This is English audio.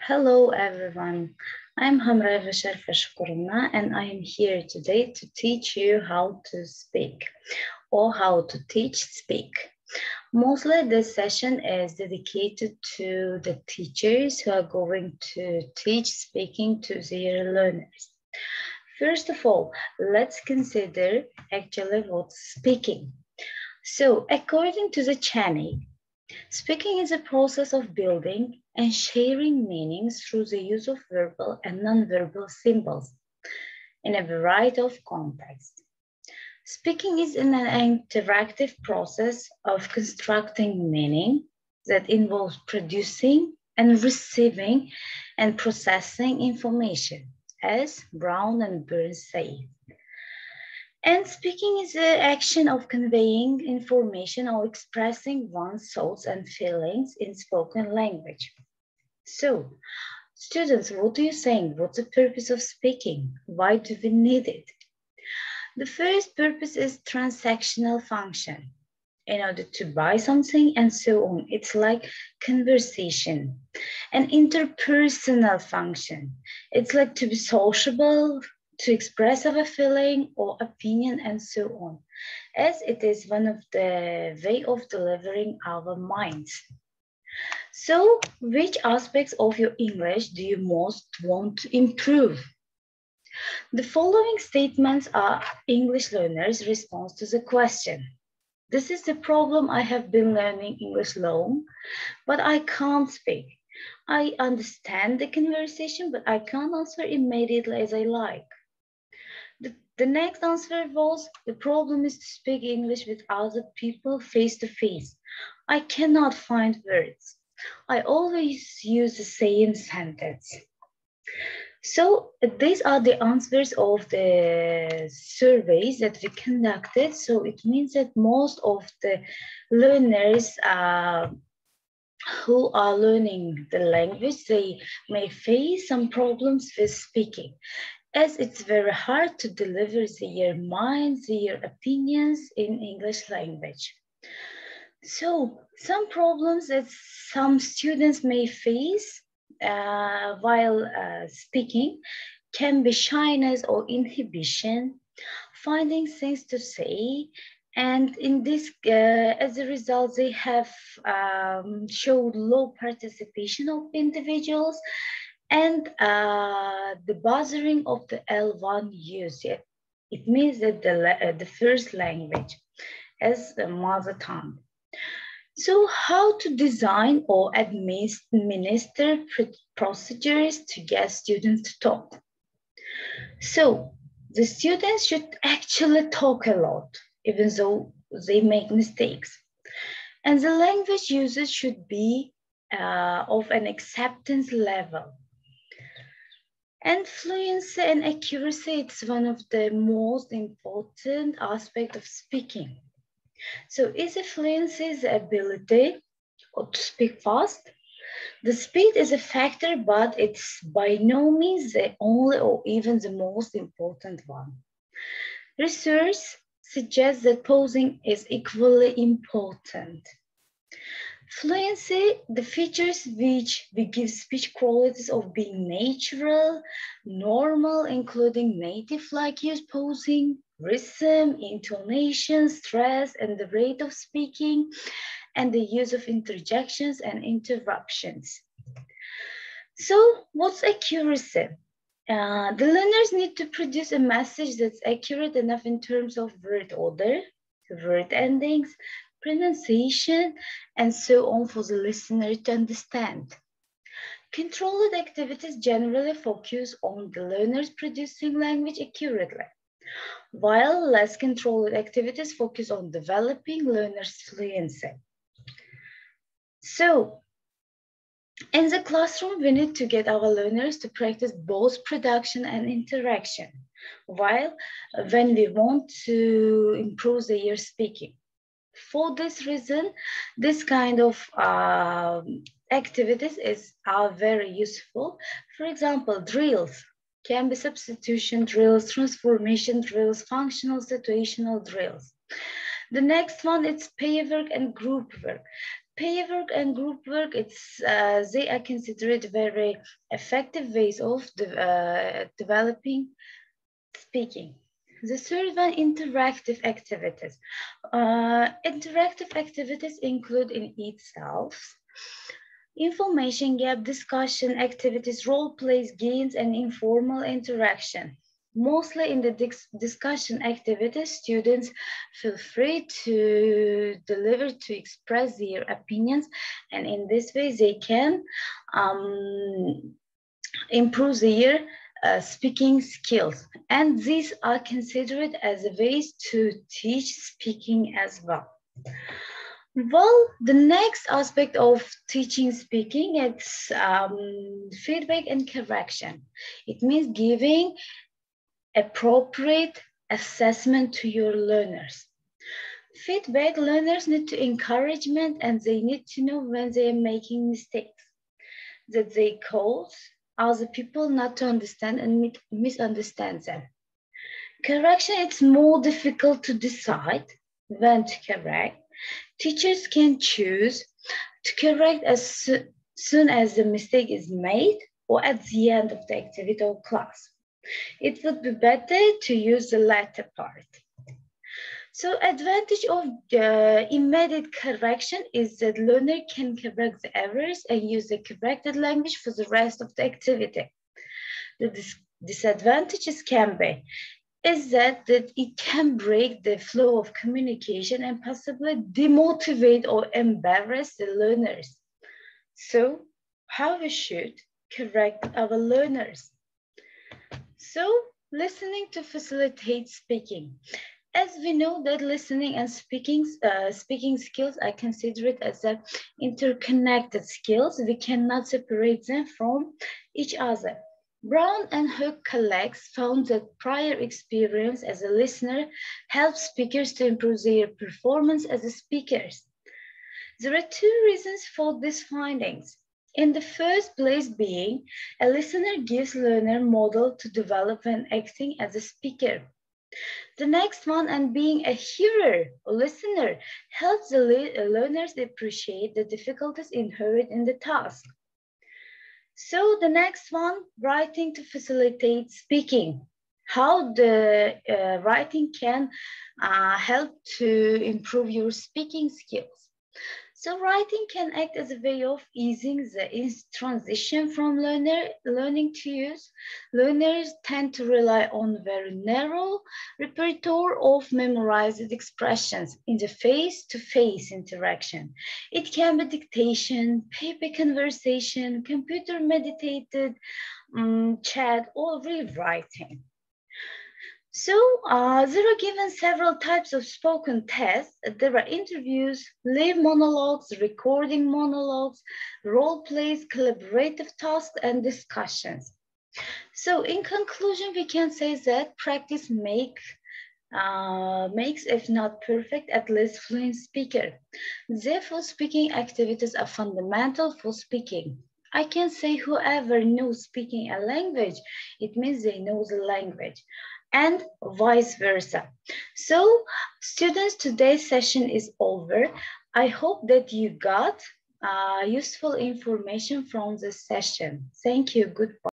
Hello everyone, I'm Hamra Sharfa Shukurna and I am here today to teach you how to speak or how to teach speak. Mostly this session is dedicated to the teachers who are going to teach speaking to their learners. First of all, let's consider actually what's speaking. So according to the Chani, speaking is a process of building and sharing meanings through the use of verbal and nonverbal symbols in a variety of contexts. Speaking is an interactive process of constructing meaning that involves producing and receiving and processing information, as Brown and Burns say. And speaking is the action of conveying information or expressing one's thoughts and feelings in spoken language. So, students, what do you think? What's the purpose of speaking? Why do we need it? The first purpose is transactional function. In order to buy something and so on. It's like conversation. An interpersonal function. It's like to be sociable, to express our feeling or opinion and so on, as it is one of the way of delivering our minds. So, which aspects of your English do you most want to improve? The following statements are English learners' response to the question. This is the problem. I have been learning English long, but I can't speak. I understand the conversation, but I can't answer immediately as I like. The next answer was, the problem is to speak English with other people face to face. I cannot find words. I always use the same sentence. So these are the answers of the surveys that we conducted. So it means that most of the learners who are learning the language, they may face some problems with speaking, as it's very hard to deliver their minds, their opinions in English language. So some problems that some students may face while speaking can be shyness or inhibition, finding things to say, and in this, as a result, they have showed low participation of individuals and the buzzing of the L1 use. It means that the first language as the mother tongue. So how to design or administer procedures to get students to talk? So the students should actually talk a lot, even though they make mistakes. And the language usage should be of an acceptance level. And fluency and accuracy, it's one of the most important aspects of speaking. So is fluency the ability to speak fast? The speed is a factor, but it's by no means the only or even the most important one. Research suggests that pausing is equally important. Fluency, the features which we give speech qualities of being natural, normal, including native-like use pausing, rhythm, intonation, stress, and the rate of speaking, and the use of interjections and interruptions. So what's accuracy? The learners need to produce a message that's accurate enough in terms of word order, word endings, pronunciation, and so on for the listener to understand. Controlled activities generally focus on the learners producing language accurately, while less controlled activities focus on developing learners' fluency. So, in the classroom, we need to get our learners to practice both production and interaction, while when we want to improve their speaking. For this reason, this kind of activities are very useful. For example, drills can be substitution drills, transformation drills, functional situational drills. The next one is pair work and group work. Pair work and group work, they are considered very effective ways of developing speaking. The third one, interactive activities. Interactive activities include in itself information gap, discussion activities, role plays, games, and informal interaction. Mostly in the discussion activities, students feel free to deliver, to express their opinions, and in this way they can improve their speaking skills. And these are considered as ways to teach speaking as well. Well, the next aspect of teaching speaking, it's feedback and correction. It means giving appropriate assessment to your learners. Feedback, learners need to encouragement and they need to know when they are making mistakes, that they cause other people not to understand and misunderstand them. Correction, it's more difficult to decide when to correct. Teachers can choose to correct as soon as the mistake is made or at the end of the activity or class. It would be better to use the latter part. So advantage of immediate correction is that learner can correct the errors and use the corrected language for the rest of the activity. The disadvantages can be is that it can break the flow of communication and possibly demotivate or embarrass the learners. So how we should correct our learners? So listening to facilitate speaking. As we know that listening and speaking skills are considered as interconnected skills, we cannot separate them from each other. Brown and Hook colleagues found that prior experience as a listener helps speakers to improve their performance as speakers. There are two reasons for these findings. In the first place being, a listener gives learner model to develop when acting as a speaker. The next one, and being a hearer or listener, helps the learners appreciate the difficulties inherent in the task. So the next one, writing to facilitate speaking. How the writing can help to improve your speaking skills. So writing can act as a way of easing the transition from learning to use. Learners tend to rely on very narrow repertoire of memorized expressions in the face-to-face interaction. It can be dictation, paper conversation, computer meditated chat, or rewriting. So there are given several types of spoken tests. There are interviews, live monologues, recording monologues, role plays, collaborative tasks, and discussions. So in conclusion, we can say that practice makes, if not perfect, at least fluent speaker. Therefore, speaking activities are fundamental for speaking. I can say whoever knows speaking a language, it means they know the language, and vice versa. So students, today's session is over. I hope that you got useful information from this session. Thank you, goodbye.